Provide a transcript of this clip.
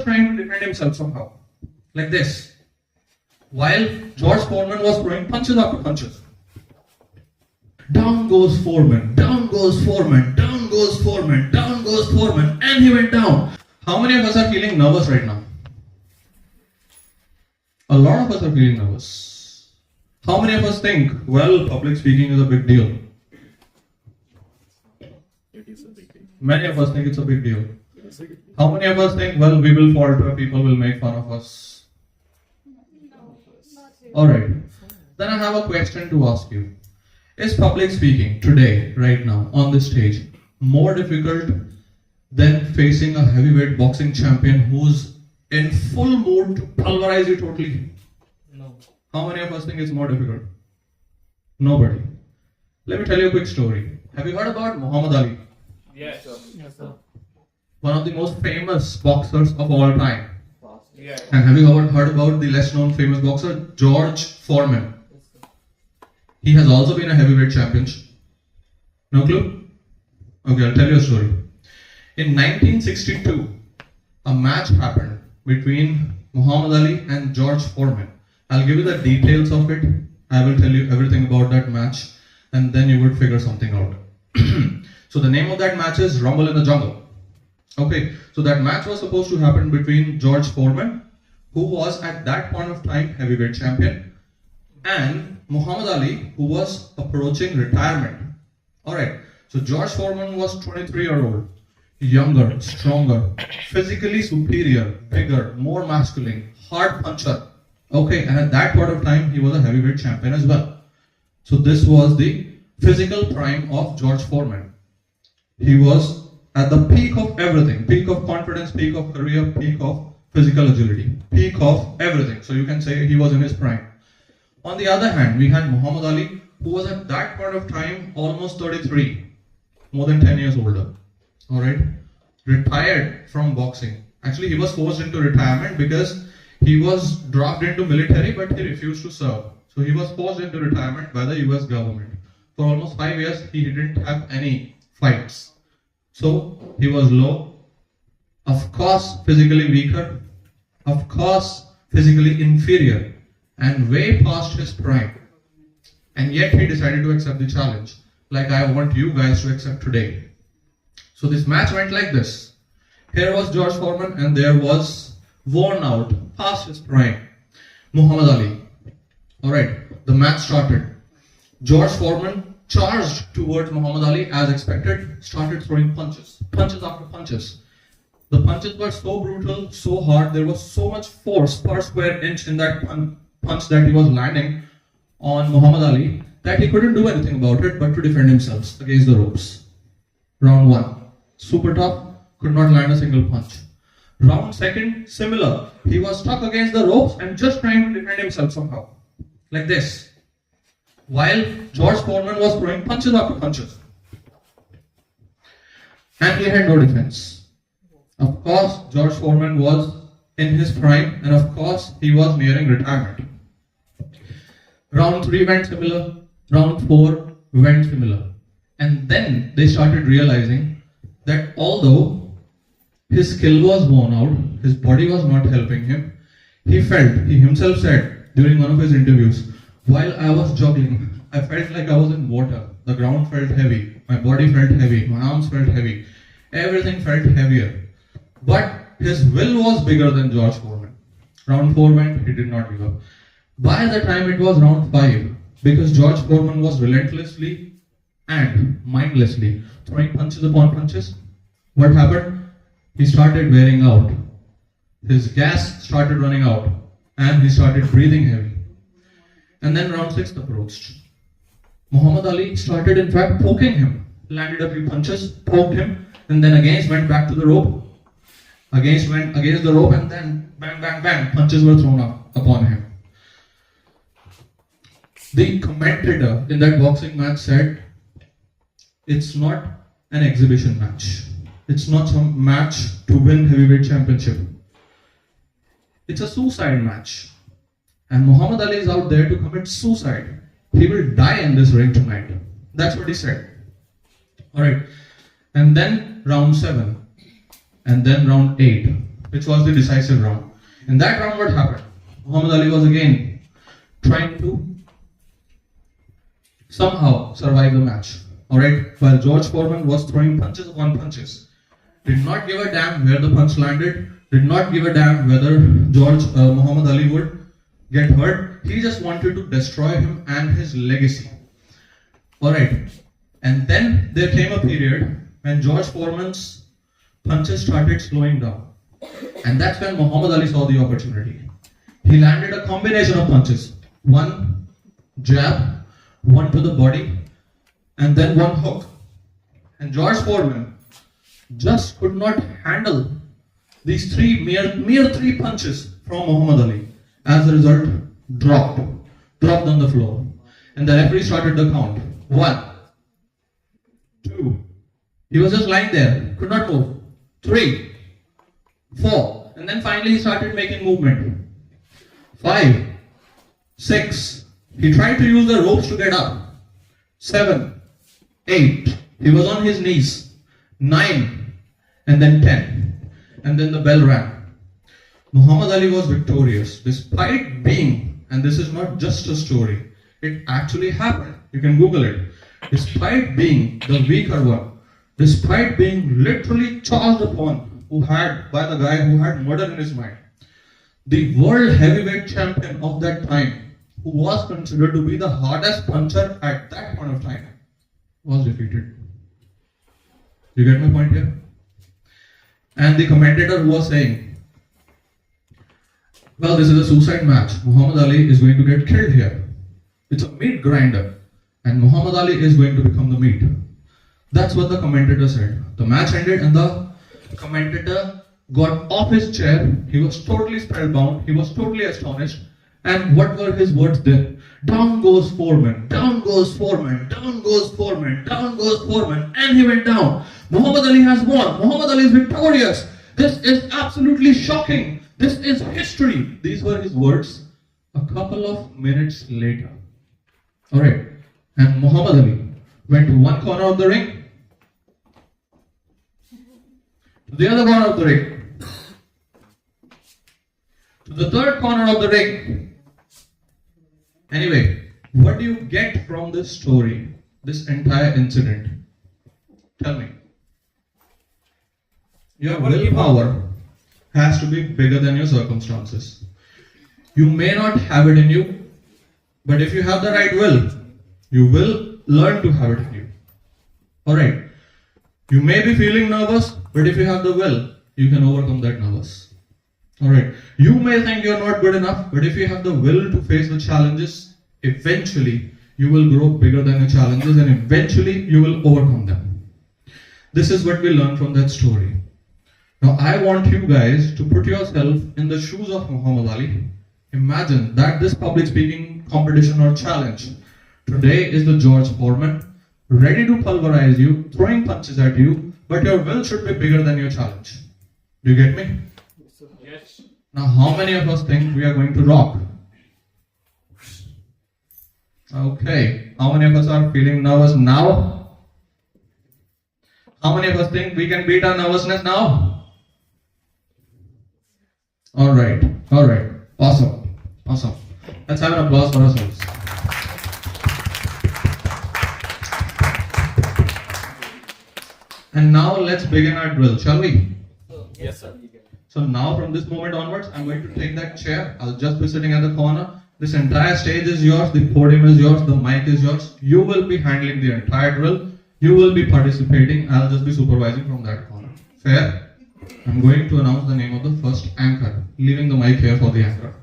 just trying to defend himself somehow. Like this. While George Foreman was throwing punches after punches. Down goes Foreman, down goes Foreman, down goes Foreman, down goes Foreman, and he went down. How many of us are feeling nervous right now? A lot of us are feeling nervous. How many of us think, well, public speaking is a big deal? It is a big deal. Many of us think it's a big deal. How many of us think, well, we will falter, people will make fun of us? Alright. Then I have a question to ask you. Is public speaking today, right now, on this stage, more difficult than facing a heavyweight boxing champion who's in full mood to pulverize you totally? No. How many of us think it's more difficult? Nobody. Let me tell you a quick story. Have you heard about Muhammad Ali? Yes, sir. Yes, sir. One of the most famous boxers of all time. Yes. And have you ever heard about the less known famous boxer, George Foreman? He has also been a heavyweight champion. No clue? Okay, I'll tell you a story. In 1962, a match happened between Muhammad Ali and George Foreman. I'll give you the details of it. I will tell you everything about that match, and then you would figure something out. So the name of that match is Rumble in the Jungle. Okay, so that match was supposed to happen between George Foreman, who was at that point of time heavyweight champion, and Muhammad Ali, who was approaching retirement. Alright, so George Foreman was 23-year-old, younger, stronger, physically superior, bigger, more masculine, hard puncher. Okay, and at that point of time, he was a heavyweight champion as well. So this was the physical prime of George Foreman. He was at the peak of everything, peak of confidence, peak of career, peak of physical agility, peak of everything. So you can say he was in his prime. On the other hand, we had Muhammad Ali, who was at that point of time almost 33, more than 10 years older. Alright, retired from boxing. Actually, he was forced into retirement because he was drafted into military, but he refused to serve. So he was forced into retirement by the US government. For almost 5 years, he didn't have any fights. So he was low, of course physically weaker, of course physically inferior, and way past his prime. And yet he decided to accept the challenge, like I want you guys to accept today. So this match went like this. Here was George Foreman, and there was, worn out, past his prime, Muhammad Ali. Alright, the match started. George Foreman charged towards Muhammad Ali as expected, started throwing punches, punches after punches. The punches were so brutal, so hard, there was so much force per square inch in that punch that he was landing on Muhammad Ali that he couldn't do anything about it but to defend himself against the ropes. Round 1, super tough, could not land a single punch. Round 2, similar. He was stuck against the ropes and just trying to defend himself somehow. Like this. While George Foreman was throwing punches after punches. And he had no defense. Of course, George Foreman was in his prime, and of course, he was nearing retirement. Round 3 went similar. Round 4 went similar. And then they started realizing that although his skill was worn out, his body was not helping him, he himself said during one of his interviews, while I was juggling, I felt like I was in water. The ground felt heavy, my body felt heavy, my arms felt heavy, everything felt heavier. But his will was bigger than George Foreman. Round 4 went, he did not give up. By the time it was round 5, because George Foreman was relentlessly and mindlessly throwing punches upon punches, what happened? He started wearing out. His gas started running out and he started breathing heavy. And then round 6 approached. Muhammad Ali started in fact poking him. Landed a few punches, poked him, and then again went back to the rope. Again went against the rope, and then bang, bang, bang, punches were thrown up upon him. The commentator in that boxing match said, it's not an exhibition match. It's not some match to win heavyweight championship. It's a suicide match. And Muhammad Ali is out there to commit suicide. He will die in this ring tonight. That's what he said. Alright. And then round 7. And then round 8. which was the decisive round. In that round, what happened? Muhammad Ali was again trying to somehow survive the match. Alright, while George Foreman was throwing punches upon punches, did not give a damn where the punch landed, did not give a damn whether Muhammad Ali would get hurt. He just wanted to destroy him and his legacy. Alright, and then there came a period when George Foreman's punches started slowing down. And that's when Muhammad Ali saw the opportunity. He landed a combination of punches. One jab, one to the body, and then one hook. And George Foreman just could not handle these mere three punches from Muhammad Ali. As a result, dropped on the floor. And the referee started the count. 1, 2. He was just lying there, could not move. 3, 4. And then finally he started making movement. 5, 6. He tried to use the ropes to get up. 7, 8. He was on his knees. 9. And then 10. And then the bell rang. Muhammad Ali was victorious despite being, and this is not just a story, it actually happened. You can Google it. Despite being the weaker one, despite being literally charged upon by the guy who had murder in his mind, the world heavyweight champion of that time, who was considered to be the hardest puncher at that point of time, was defeated. You get my point here? And the commentator who was saying, well, this is a suicide match. Muhammad Ali is going to get killed here. It's a meat grinder. And Muhammad Ali is going to become the meat. That's what the commentator said. The match ended and the commentator got off his chair. He was totally spellbound. He was totally astonished. And what were his words then? Down goes Foreman. Down goes Foreman. Down goes Foreman. Down goes Foreman. And he went down. Muhammad Ali has won. Muhammad Ali is victorious. This is absolutely shocking. This is history. These were his words a couple of minutes later. Alright. And Muhammad Ali went to one corner of the ring, to the other corner of the ring, to the third corner of the ring. Anyway, what do you get from this story, this entire incident? Tell me. Your willpower has to be bigger than your circumstances. You may not have it in you, but if you have the right will, you will learn to have it in you. Alright. You may be feeling nervous, but if you have the will, you can overcome that nervous. Alright. You may think you're not good enough, but if you have the will to face the challenges, eventually you will grow bigger than the challenges and eventually you will overcome them. This is what we learn from that story. Now I want you guys to put yourself in the shoes of Muhammad Ali. Imagine that this public speaking competition or challenge today is the George Foreman, ready to pulverize you, throwing punches at you, but your will should be bigger than your challenge. Do you get me? Yes. Now, how many of us think we are going to rock? Okay. How many of us are feeling nervous now? How many of us think we can beat our nervousness now? Alright. Awesome. Let's have an applause for ourselves. And now let's begin our drill, shall we? Yes, sir. So now from this moment onwards, I'm going to take that chair. I'll just be sitting at the corner. This entire stage is yours, the podium is yours, the mic is yours. You will be handling the entire drill. You will be participating. I'll just be supervising from that corner. Fair? I'm going to announce the name of the first anchor, leaving the mic here for the anchor.